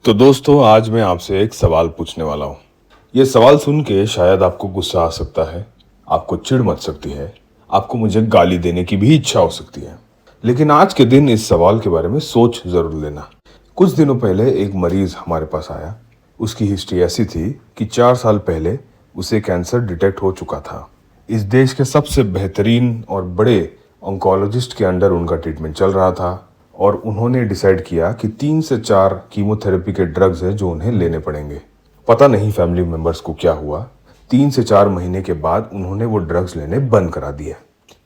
तो दोस्तों आज मैं आपसे एक सवाल पूछने वाला हूँ। ये सवाल सुन के शायद आपको गुस्सा आ सकता है, आपको चिढ़ मच सकती है, आपको मुझे गाली देने की भी इच्छा हो सकती है। लेकिन आज के दिन इस सवाल के बारे में सोच जरूर लेना। कुछ दिनों पहले एक मरीज हमारे पास आया। उसकी हिस्ट्री ऐसी थी कि 4 साल पहले उसे कैंसर डिटेक्ट हो चुका था। इस देश के सबसे बेहतरीन और बड़े ऑन्कोलॉजिस्ट के अंडर उनका ट्रीटमेंट चल रहा था और उन्होंने डिसाइड किया कि 3 से 4 कीमोथेरेपी के ड्रग्स हैं जो उन्हें लेने पड़ेंगे। पता नहीं फैमिली मेंबर्स को क्या हुआ, 3 से 4 महीने के बाद उन्होंने वो ड्रग्स लेने बंद करा दिए।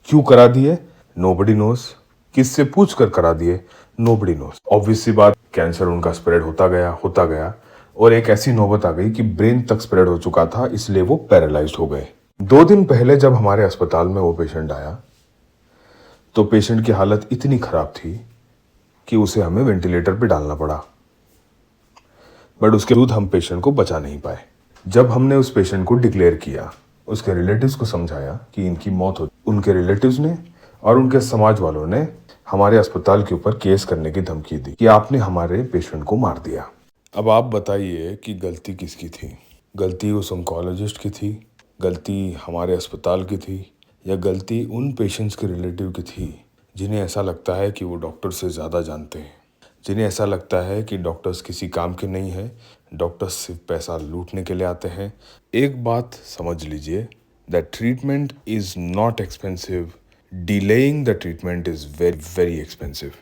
क्यों करा दिए? Nobody nose. किससे पूछ कर करा दिए? Nobody nose. ऑब्वियस सी बात, कैंसर उनका स्प्रेड होता गया और एक ऐसी नौबत आ गई कि ब्रेन तक स्प्रेड हो चुका था, इसलिए वो पैरालाइज्ड हो गए। 2 दिन पहले जब हमारे अस्पताल में वो पेशेंट आया तो पेशेंट की हालत इतनी खराब थी कि उसे हमें वेंटिलेटर पे डालना पड़ा। बट उसके बावजूद हम पेशेंट को बचा नहीं पाए। जब हमने उस पेशेंट को डिक्लेयर किया, उसके रिलेटिव्स को समझाया कि इनकी मौत हो, उनके रिलेटिव्स ने और उनके समाज वालों ने हमारे अस्पताल के ऊपर केस करने की धमकी दी कि आपने हमारे पेशेंट को मार दिया। अब आप बताइए कि गलती किसकी थी? गलती उस ऑन्कोलॉजिस्ट की थी, गलती हमारे अस्पताल की थी, या गलती उन पेशेंट्स के रिलेटिव की थी जिन्हें ऐसा लगता है कि वो डॉक्टर से ज़्यादा जानते हैं, जिन्हें ऐसा लगता है कि डॉक्टर्स किसी काम के नहीं हैं, डॉक्टर्स सिर्फ पैसा लूटने के लिए आते हैं। एक बात समझ लीजिए, that treatment is not expensive, delaying the treatment is very very expensive.